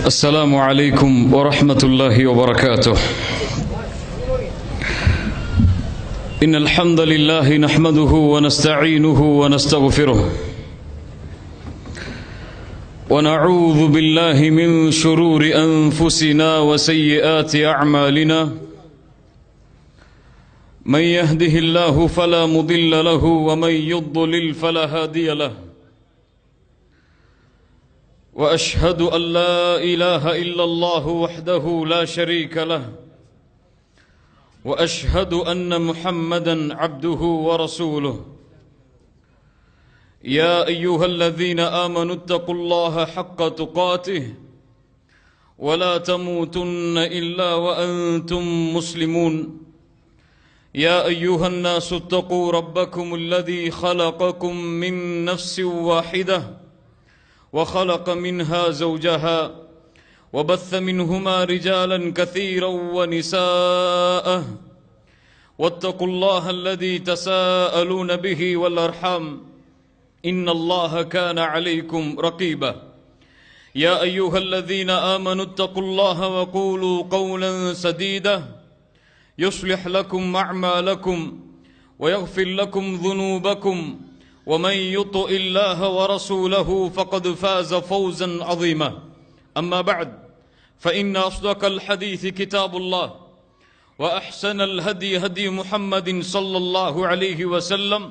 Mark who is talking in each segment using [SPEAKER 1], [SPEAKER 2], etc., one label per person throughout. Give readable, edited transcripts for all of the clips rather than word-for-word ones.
[SPEAKER 1] السلام عليكم ورحمة الله وبركاته. إن الحمد لله نحمده ونستعينه ونستغفره ونعوذ بالله من شرور أنفسنا وسيئات أعمالنا. من يهده الله فلا مضل له ومن يضلل فلا هادي له. وأشهد أن لا إله إلا الله وحده لا شريك له وأشهد أن محمدا عبده ورسوله. يا أيها الذين آمنوا اتقوا الله حق تقاته ولا تموتن إلا وأنتم مسلمون. يا أيها الناس اتقوا ربكم الذي خلقكم من نفس واحدة وخلق منها زوجها وبث منهما رجالا كثيرا ونساء. واتقوا الله الذي تساءلون به والأرحام إن الله كان عليكم رقيبا. يا أيها الذين آمنوا اتقوا الله وقولوا قولا سديدا يصلح لكم أعمالكم ويغفر لكم ذنوبكم ومن يطع الله ورسوله فقد فاز فوزا عظيما. أما بعد فإن أصدق الحديث كتاب الله وأحسن الهدي هدي محمد صلى الله عليه وسلم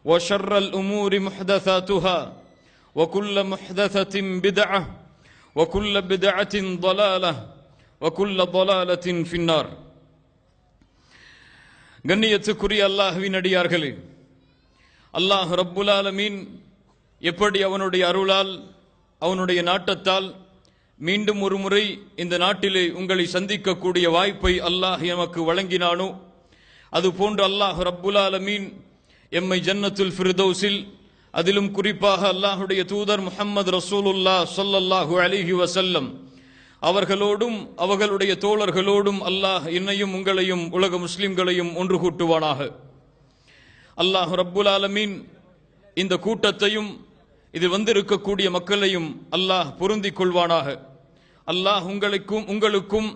[SPEAKER 1] وشر الأمور محدثاتها وكل محدثة بدعة وكل بدعة ضلالة وكل ضلالة في النار. கண்ணியத்துக்குரிய அல்லாஹ்வின் அடியார்களே, அல்லாஹ் ரப்புல் ஆலமீன் எப்படி அவனுடைய அருளால் அவனுடைய நாட்டத்தால் மீண்டும் ஒரு முறை இந்த நாட்டிலே உங்களை சந்திக்கக்கூடிய வாய்ப்பை அல்லாஹ் எமக்கு வழங்கினானோ அதுபோன்று அல்லாஹ் ரப்புல் ஆலமீன் எம்மை ஜன்னத்துல் ஃபிர்தௌஸில் அதிலும் குறிப்பாக அல்லாஹுடைய தூதர் முஹம்மது ரசூலுல்லாஹ் ஸல்லல்லாஹு அலைஹி வஸல்லம் அவர்களோடும் அவர்களுடைய தோழர்களோடும் அல்லாஹ் என்னையும் உங்களையும் உலக முஸ்லிம்களையும் ஒன்று கூட்டுவானாக. அல்லாஹ் ரப்புல் ஆலமீன் இந்த கூட்டத்தையும் இது வந்திருக்கக்கூடிய மக்களையும் அல்லாஹ் பொருந்திக் கொள்வானாக. அல்லாஹ் உங்களுக்கும்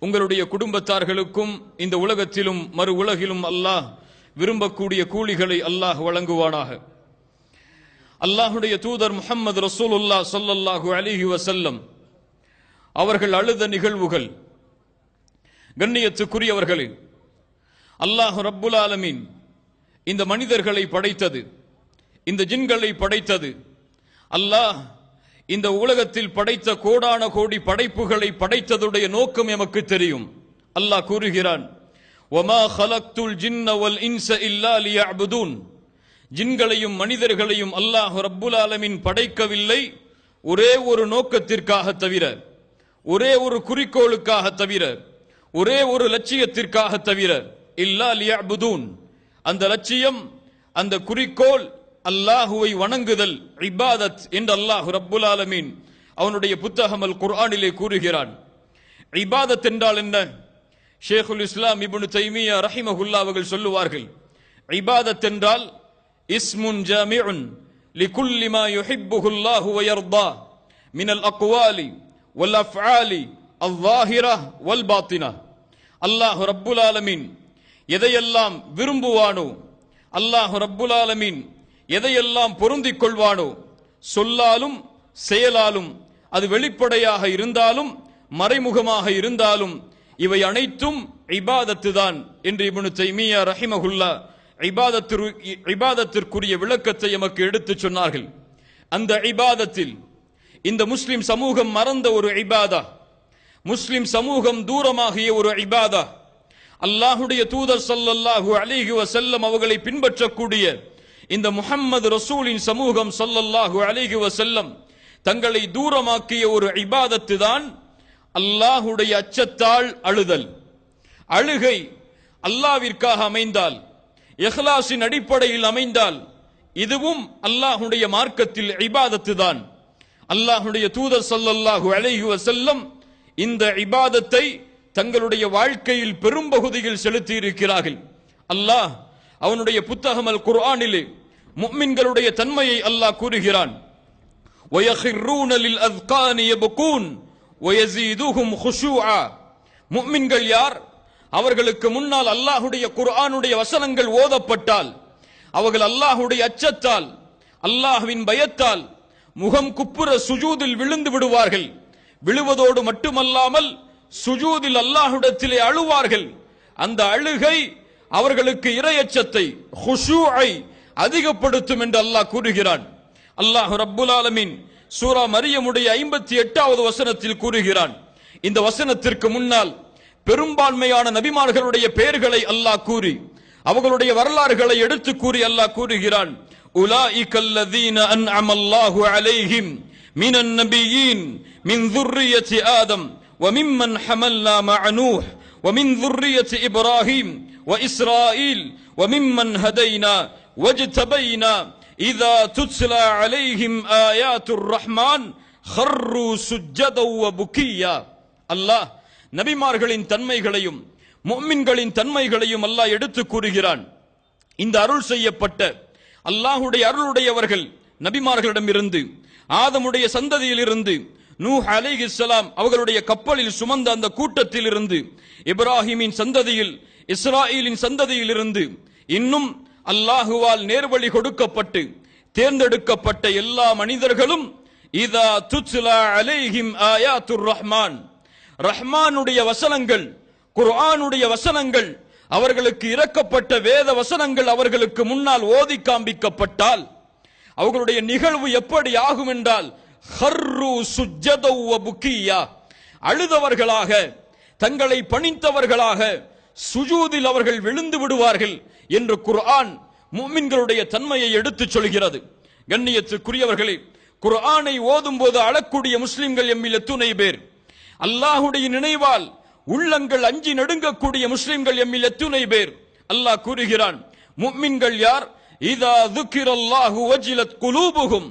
[SPEAKER 1] உங்களுடைய குடும்பத்தார்களுக்கும் இந்த உலகத்திலும் மறு உலகிலும் அல்லாஹ் விரும்பக்கூடிய கூலிகளை அல்லாஹ் வழங்குவானாக. அல்லாஹுடைய தூதர் முஹம்மது ரசூலுல்லாஹ் ஸல்லல்லாஹு அலைஹி வஸல்லம் அவர்கள் அழுத நிகழ்வுகள், கண்ணியத்துக்குரியவர்களே, அல்லாஹ் ரப்புல் ஆலமீன் இந்த மனிதர்களை படைத்தது, இந்த ஜின்களை படைத்தது, அல்லாஹ் இந்த உலகத்தில் படைத்த கோடான கோடி படைப்புகளை படைத்ததுடைய நோக்கம் எமக்கு தெரியும். அல்லாஹ் கூறுகிறான், வமா ஹலக்துல் ஜின்ன வல் இன்ஸ இல்லா லியஅ்புதூன். ஜின்களையும் மனிதர்களையும் அல்லாஹ் ரப்புல் ஆலமீன் படைக்கவில்லை ஒரே ஒரு நோக்கத்திற்காக தவிர, ஒரே ஒரு குறிக்கோளுக்காக தவிர, ஒரே ஒரு லட்சியத்திற்காக தவிர, இல்லா லியஅ்புதூன். அந்த லட்சியம், அந்த குறிக்கோள் அல்லாஹுவை வணங்குதல், இபாதத் என்று அல்லாஹ் ரப்புல் ஆலமீன் அவனுடைய புத்தகம் அல் குர்ஆனிலே கூறுகிறான். இபாதத் என்றால் என்ன? ஷேகுல் இஸ்லாம் இப்னு தைமியா ரஹிமஹுல்லாஹ் அவர்கள் சொல்லுவார்கள், இபாதத் என்றால் இஸ்முன் ஜாமிஉன் லிகுல்லி மா யுஹிப்புஹுல்லாஹு வ யர்தா மினல் அக்வாலி வல் அஃஆலி அல்-ஸாஹிரா வல் பாத்தினா. அல்லாஹ் ரப்புல் ஆலமீன் எதையெல்லாம் விரும்புவானோ, அல்லாஹ் ரப்புல் ஆலமீன் எதையெல்லாம் பொருந்திக் கொள்வானோ, சொல்லாலும் செயலாலும், அது வெளிப்படையாக இருந்தாலும் மறைமுகமாக இருந்தாலும், இவை அனைத்தும் இபாதத்து தான் என்று இப்னு தைமியா ரஹிமஹுல்லாஹ் இபாதத்திற்குரிய விளக்கத்தை எமக்கு எடுத்துச் சொன்னார்கள். அந்த இபாதத்தில் இந்த முஸ்லிம் சமூகம் மறந்த ஒரு இபாதா, முஸ்லிம் சமூகம் தூரமாகிய ஒரு இபாதா, அல்லாஹுடைய தூதர் ஸல்லல்லாஹு அலைஹி வஸல்லம் அவர்களை பின்பற்றக்கூடிய இந்த முஹம்மது ரசூலின் சமூகம் ஸல்லல்லாஹு அலைஹி வஸல்லம் தங்களை தூரமாக்கிய ஒரு இபாதத்து தான் அல்லாஹுடைய அச்சத்தால் அழுதல். அழுகை அல்லாஹ்விற்காக அமைந்தால், இஹ்லாஸின் அடிப்படையில் அமைந்தால், இதுவும் அல்லாஹுடைய மார்க்கத்தில் இபாதத்து தான். அல்லாஹுடைய தூதர் ஸல்லல்லாஹு அலைஹி வஸல்லம் இந்த இபாதத்தை தங்களுடைய வாழ்க்கையில் பெரும்பகுதியில் செலுத்தி இருக்கிறார்கள். அல்லாஹ் அவனுடைய புத்தகம் அல் குர்ஆனிலே முஃமின்களுடைய தன்மையை அல்லாஹ் கூறுகிறான். وَيَخِرُّونَ لِلْأَذْقَانِ يَبْكُونَ வயஸீதுஹும் குஷூஆ. முஃமின்கள் யார்? அவர்களுக்கு முன்னால் அல்லாஹ்வுடைய குர்ஆனுடைய வசனங்கள் ஓதப்பட்டால் அவர்கள் அல்லாஹ்வுடைய அச்சத்தால் அல்லாஹ்வின் பயத்தால் முகம் குப்புற சுஜூதில் விழுந்து விடுவார்கள். விழுவதோடு மட்டுமல்லாமல் சுஜூதில் அல்லாஹ்விடத்திலே அழுவார்கள். அந்த அழுகை அவர்களுக்கு இறையச்சத்தை குஷூஐ அதிகப்படுத்தும் என்று அல்லாஹ் கூறுகிறான். அல்லாஹ் ரப்புல் ஆலமீன் சூரா மரியமுடைய 58வது வசனத்தில் கூறுகிறான். இந்த வசனத்திற்கு முன்னால் பெரும்பான்மையான நபிமார்களுடைய பெயர்களை அல்லாஹ் கூறி அவர்களுடைய வரலாறுகளை எடுத்து கூறி அல்லாஹ் கூறுகிறான். உலாயிகல்லதீன அன்அமல்லாஹு அலைஹிம் மினன் நபியீன் மின் ذُرِّيَّةِ ஆதம் وممن حملنا مع نوح ومن ذُرِّيَّةِ إبراهيم وإسرائيل وممن هدينا واجتبينا إذا تتلى عليهم آيات الرحمن خروا سجدا وبكيا. அல்லாஹ் நபிமார்களின் தன்மைகளையும் முஃமின்களின் தன்மைகளையும் அல்லாஹ் எடுத்து கூறுகிறான். இந்த அருள் செய்யப்பட்ட அல்லாஹ்வுடைய அருளுடையவர்கள் நபிமார்களிடமிருந்து ஆதமுடைய சந்ததியிலிருந்து நூஹ் அலைஹிஸ்ஸலாம் அவர்களுடைய கப்பலில் சுமந்த அந்த கூட்டத்தில் இருந்து இப்ராஹிமின் சந்ததியில் இஸ்ராயீலின் சந்ததியிலிருந்து இன்னும் அல்லாஹுவால் நேர்வழி கொடுக்கப்பட்டு தேர்ந்தெடுக்கப்பட்ட எல்லா மனிதர்களும் இதா துத்லா அலைஹிம் ஆயாத்துர் ரஹ்மான், ரஹ்மானுடைய வசனங்கள் குர்ஆனுடைய வசனங்கள் அவர்களுக்கு இறக்கப்பட்ட வேத வசனங்கள் அவர்களுக்கு முன்னால் ஓதி காண்பிக்கப்பட்டால் அவர்களுடைய நிகழ்வு எப்படி ஆகும் என்றால் ஹர்ரு சுஜ்ஜதௌ வ புக்கியா, அழுதவர்களாக தங்களை பணிந்தவர்களாக சுஜூதில் அவர்கள் விழுந்து விடுவார்கள் என்று குர்ஆன் முஃமின்களுடைய தன்மையை எடுத்துச் சொல்கிறது. கண்ணியத்துக்குரியவர்களே, குர்ஆனை ஓதும் போது அழக்கூடிய முஸ்லிம்கள் எம்மில் எத்துணை பேர்? அல்லாஹ்வுடைய நினைவால் உள்ளங்கள் அஞ்சி நடுங்கக்கூடிய முஸ்லிம்கள் எம்மில் எத்துணை பேர்? அல்லாஹ் கூறுகிறான், முஃமின்கள் யார்? இதா ذُكِرَல்லாஹு வஜிலத் குலூபுஹும்,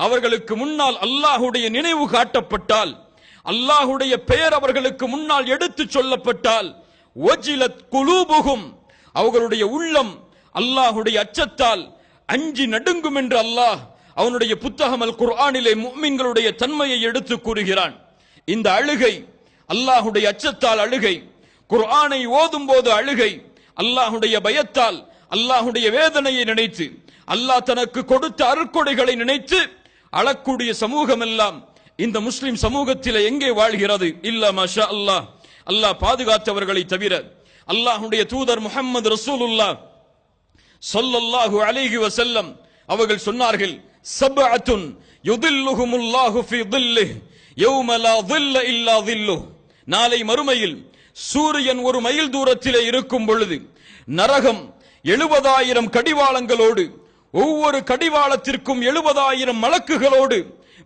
[SPEAKER 1] அவர்களுக்கு முன்னால் அல்லாஹ்வுடைய நினைவு காட்டப்பட்டால் அல்லாஹ்வுடைய பெயர் அவர்களுக்கு முன்னால் எடுத்துச் சொல்லப்பட்டால் வஜிலத் குலூபுஹும், அவர்களுடைய உள்ளம் அல்லாஹ்வுடைய அச்சத்தால் அஞ்சி நடுங்கும் என்று அல்லாஹ் அவனுடைய புத்தகம் அல் குர்ஆனிலே முஃமின்களுடைய தன்மையை எடுத்து கூறுகிறான். இந்த அழுகை அல்லாஹ்வுடைய அச்சத்தால் அழுகை, குர்ஆனை ஓதும் போது அழுகை, அல்லாஹ்வுடைய பயத்தால் அல்லாஹ்வுடைய வேதனையை நினைத்து அல்லாஹ் தனக்கு கொடுத்த அருட்கொடைகளை நினைத்து அழக்கூடிய சமூகம் எல்லாம் இந்த முஸ்லிம் சமூகத்தில் எங்கே வாழ்கிறது? இல்ல மாஷா அல்லாஹ், அல்லாஹ் பாதுகாத்தவர்களை தவிர. அல்லாஹ்வுடைய தூதர் முஹம்மது ரசூலுல்லாஹ் ஸல்லல்லாஹு அலைஹி வஸல்லம் அவர்கள் சொன்னார்கள், சப்அத்துன் யுதில்லுஹுமுல்லாஹு ஃபீ ظில்லிஹ் யௌம லா ظில்ல இல்லா ظில்லுஹ். நாளை மறுமையில் சூரியன் ஒரு மைல் தூரத்திலே இருக்கும் பொழுது நரகம் 70,000 கடிவாளங்களோடு, ஒவ்வொரு கடிவாளத்திற்கும் 70,000 மலக்குகளோடு